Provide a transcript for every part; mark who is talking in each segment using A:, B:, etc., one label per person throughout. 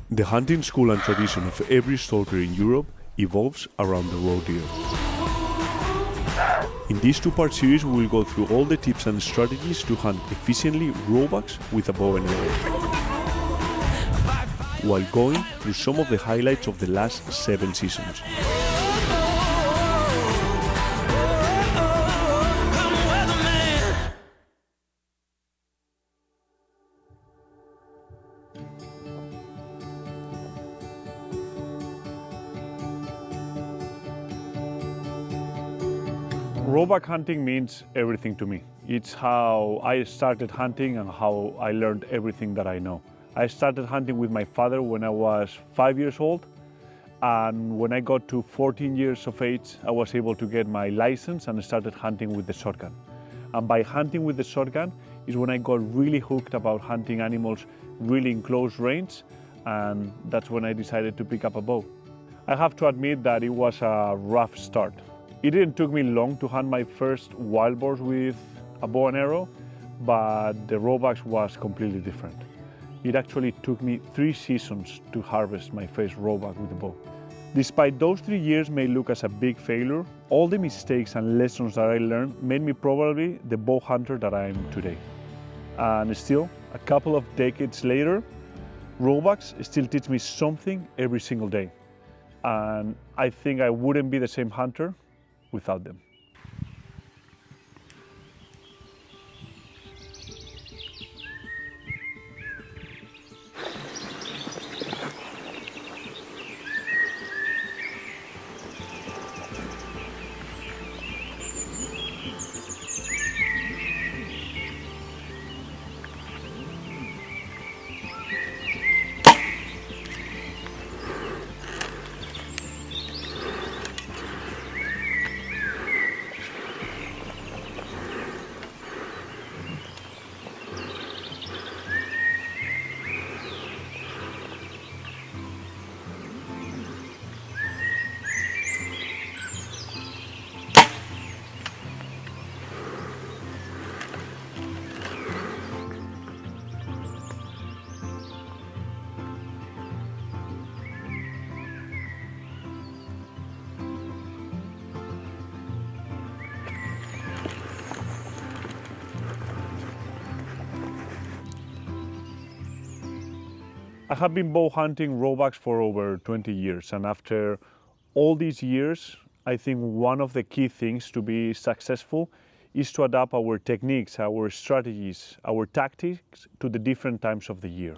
A: The hunting school and tradition of every stalker in Europe evolves around the roe deer. In this two-part series, we will go through all the tips and strategies to hunt efficiently roe bucks with a bow and arrow, while going through some of the highlights of the last 7 seasons. Roe buck hunting means everything to me. It's how I started hunting and how I learned everything that I know. I started hunting with my father when I was 5 years old, and when I got to 14 years of age, I was able to get my license and started hunting with the shotgun. And by hunting with the shotgun is when I got really hooked about hunting animals really in close range, and that's when I decided to pick up a bow. I have to admit that it was a rough start. It didn't take me long to hunt my first wild boars with a bow and arrow, but the roe bucks was completely different. It actually took me 3 seasons to harvest my first roe buck with a bow. Despite those 3 years may look as a big failure, all the mistakes and lessons that I learned made me probably the bow hunter that I am today. And still, a couple of decades later, roe bucks still teach me something every single day. And I think I wouldn't be the same hunter without them. I have been bow hunting roe bucks for over 20 years, and after all these years, I think one of the key things to be successful is to adapt our techniques, our strategies, our tactics to the different times of the year.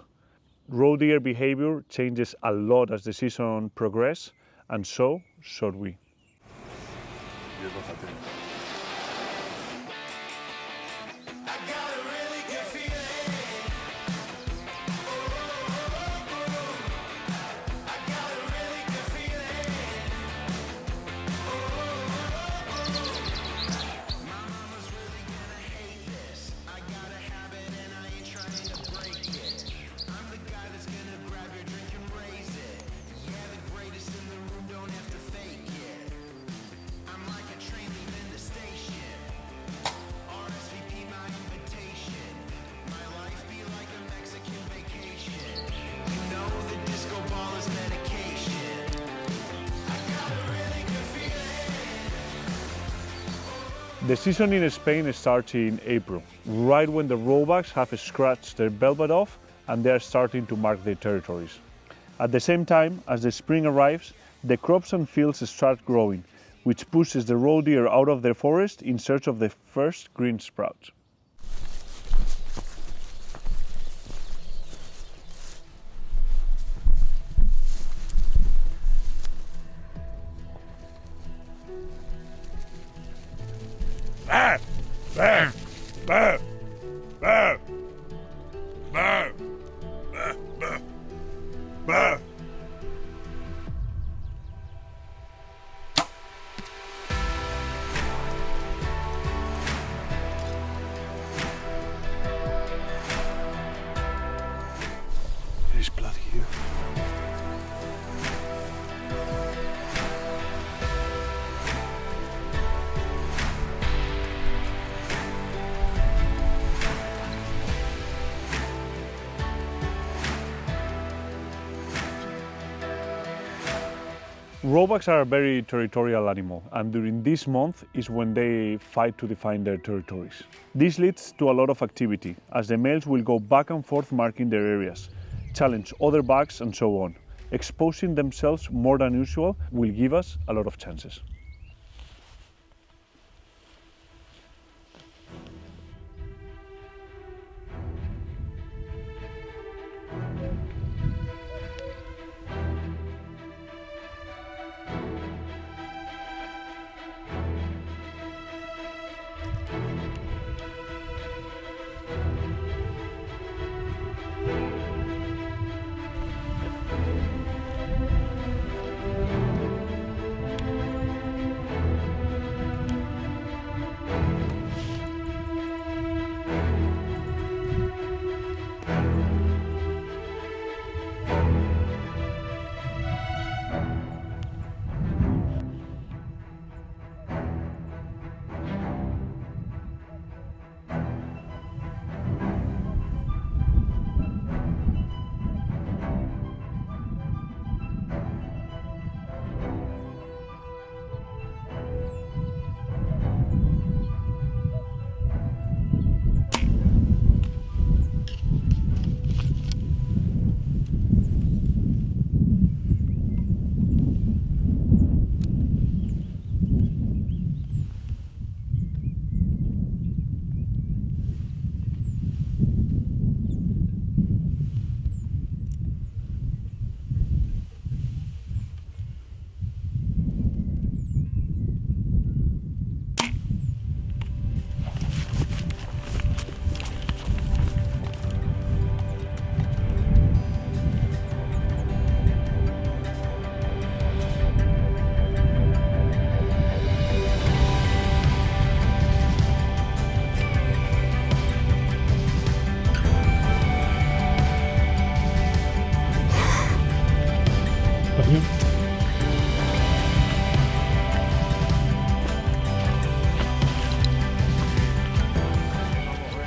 A: Roe deer behavior changes a lot as the season progresses, and so should we. The season in Spain starts in April, right when the roe bucks have scratched their velvet off and they are starting to mark their territories. At the same time, as the spring arrives, the crops and fields start growing, which pushes the roe deer out of their forest in search of the first green sprouts. There's blood here. Roe bucks are a very territorial animal, and during this month is when they fight to define their territories. This leads to a lot of activity, as the males will go back and forth marking their areas, challenge other bucks and so on. Exposing themselves more than usual will give us a lot of chances.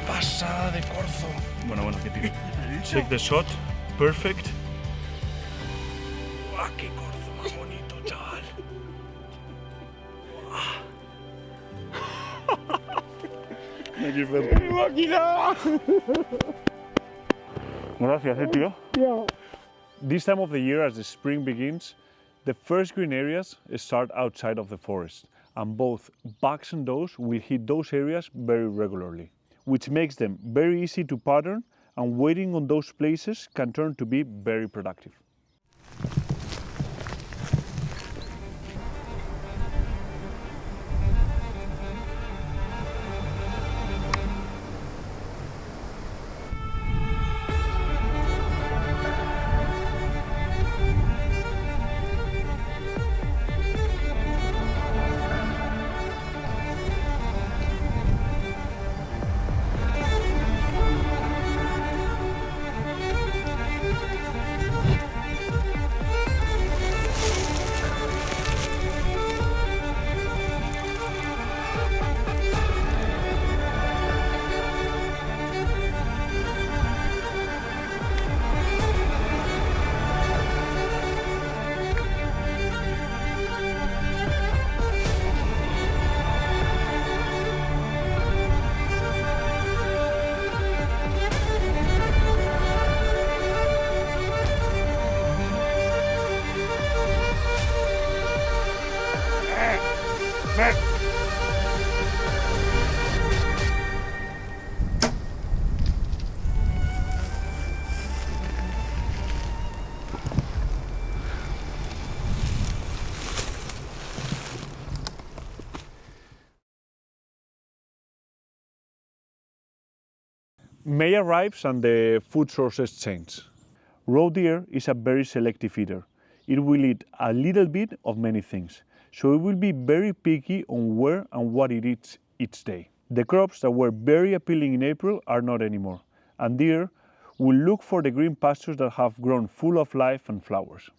A: Pasada de corzo. Bueno, que tire. Check the shot. Perfect. ¡Ah, qué corzo más bonito, chaval! Aquí, Gracias, tío.
B: Yeah.
A: This time of the year, as the spring begins, the first green areas start outside of the forest, and both bucks and does will hit those areas very regularly, which makes them very easy to pattern, and waiting on those places can turn to be very productive. May arrives and the food sources change. Roe deer is a very selective eater. It will eat a little bit of many things, so it will be very picky on where and what it eats each day. The crops that were very appealing in April are not anymore, and deer will look for the green pastures that have grown full of life and flowers.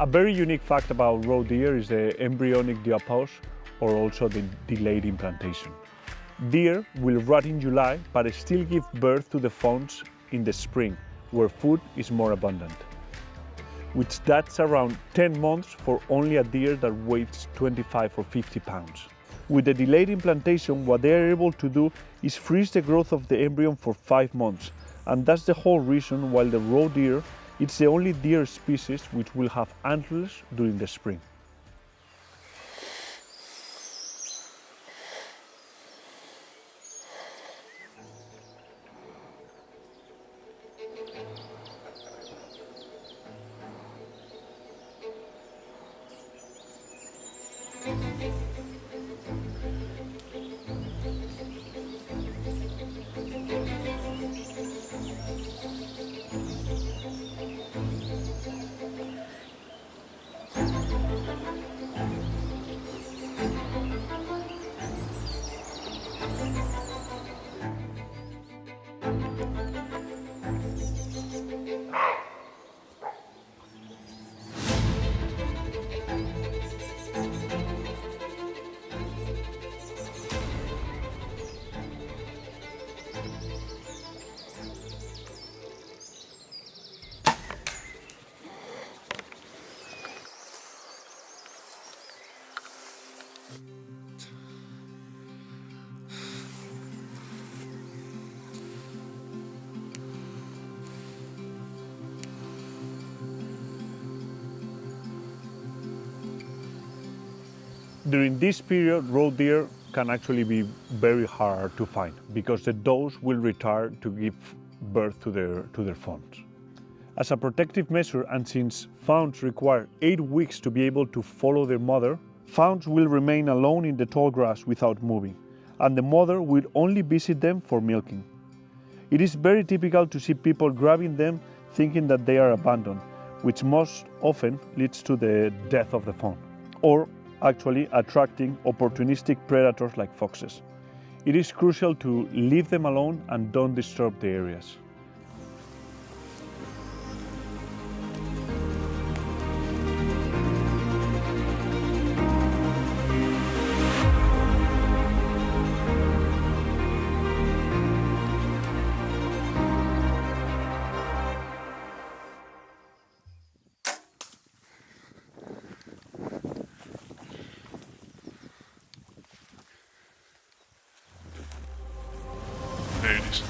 A: very unique fact about roe deer is the embryonic diapause, or also the delayed implantation. Deer will rut in July, but still give birth to the fawns in the spring, where food is more abundant, which that's around 10 months for only a deer that weighs 25 or 50 pounds. With the delayed implantation, what they are able to do is freeze the growth of the embryo for 5 months, and that's the whole reason why the roe deer, it's the only deer species which will have antlers during the spring. During this period, roe deer can actually be very hard to find because the does will retire to give birth to their fawns. As a protective measure, and since fawns require 8 weeks to be able to follow their mother, fawns will remain alone in the tall grass without moving, and the mother will only visit them for milking. It is very typical to see people grabbing them thinking that they are abandoned, which most often leads to the death of the fawn, or actually attracting opportunistic predators like foxes. It is crucial to leave them alone and don't disturb the areas. There it is.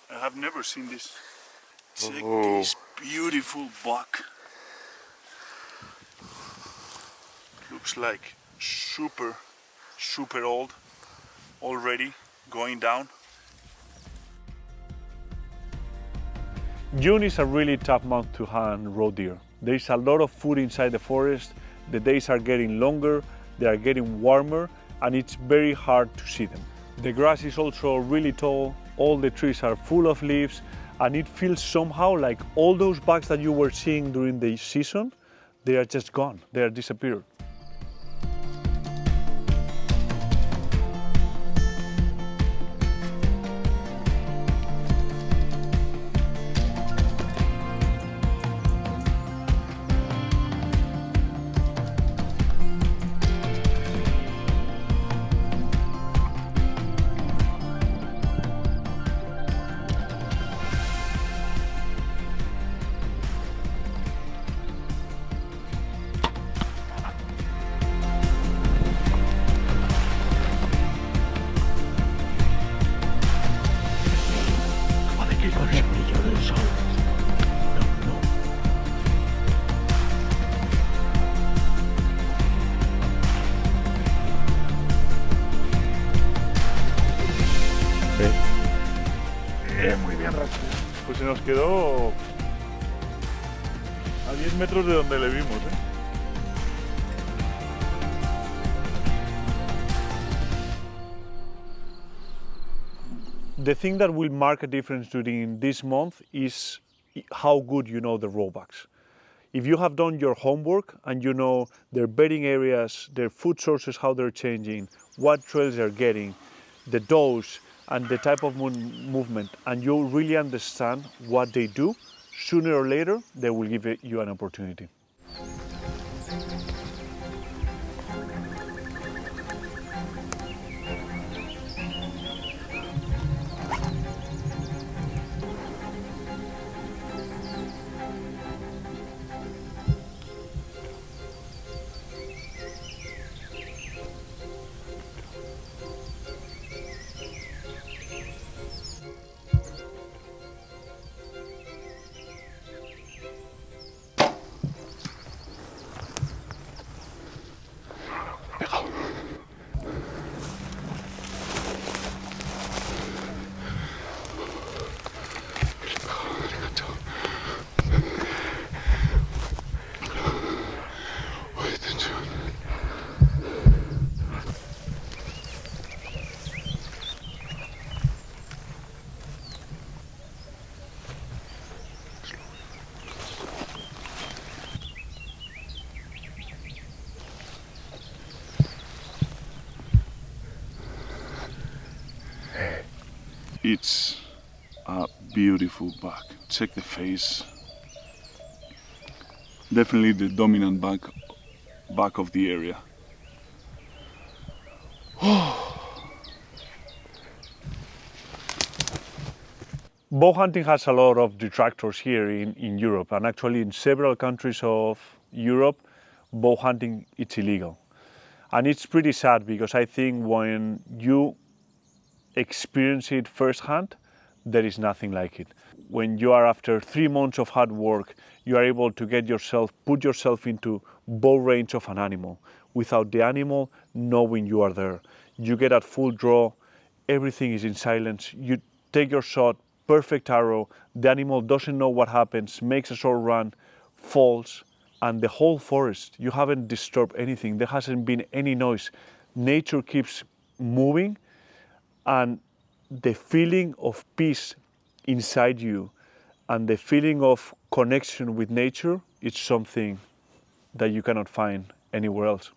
A: I have never seen this. Check this beautiful buck. Looks like super old already, going down. June is a really tough month to hunt roe deer. There is a lot of food inside the forest, the days are getting longer, they are getting warmer, and it's very hard to see them. The grass is also really tall, all the trees are full of leaves, and it feels somehow like all those bucks that you were seeing during the season, they are just gone, they are disappeared. Muy bien, Racho. Pues se nos quedó a 10 metros de donde le vimos, ¿eh? The thing that will mark a difference during this month is how good you know the roe bucks. If you have done your homework and you know their bedding areas, their food sources, how they're changing, what trails they're getting, the dose and the type of movement, and you really understand what they do, sooner or later they will give you an opportunity. It's a beautiful buck. Check the face. Definitely the dominant buck of the area. Bow hunting has a lot of detractors here in Europe, and actually in several countries of Europe, bow hunting it's illegal. And it's pretty sad because I think when you experience it firsthand, there is nothing like it. When you are after 3 months of hard work, you are able to put yourself into bow range of an animal without the animal knowing you are there. You get at full draw, everything is in silence, you take your shot, perfect arrow, the animal doesn't know what happens, makes a short run, falls, and the whole forest, you haven't disturbed anything, there hasn't been any noise. Nature keeps moving, and the feeling of peace inside you and the feeling of connection with nature, it's something that you cannot find anywhere else.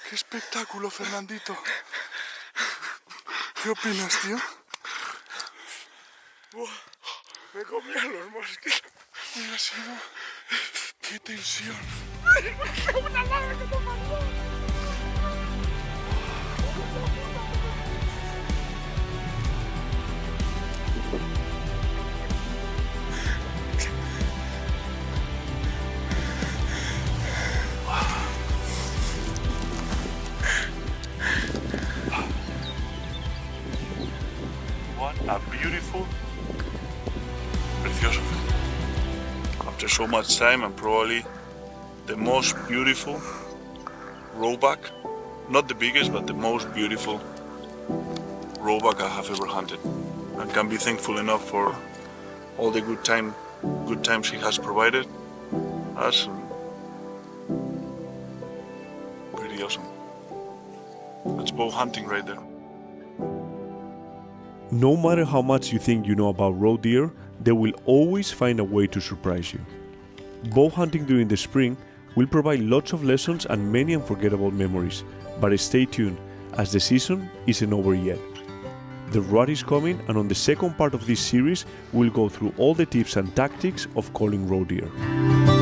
B: ¡Qué espectáculo, Fernandito! ¿Qué opinas, tío?
C: Me comían los mosquitos.
B: Mira, sido... ¡Qué tensión!
C: ¡Una madre que te mandó!
A: What a beautiful, precioso. After so much time, and probably the most beautiful roebuck, not the biggest, but the most beautiful roebuck I have ever hunted. And can be thankful enough for all the good times he has provided,
B: That's pretty awesome. That's bow hunting right there.
A: No matter how much you think you know about roe deer, they will always find a way to surprise you. Bow hunting during the spring will provide lots of lessons and many unforgettable memories, but stay tuned as the season isn't over yet. The rut is coming, and on the second part of this series, we'll go through all the tips and tactics of calling roe deer.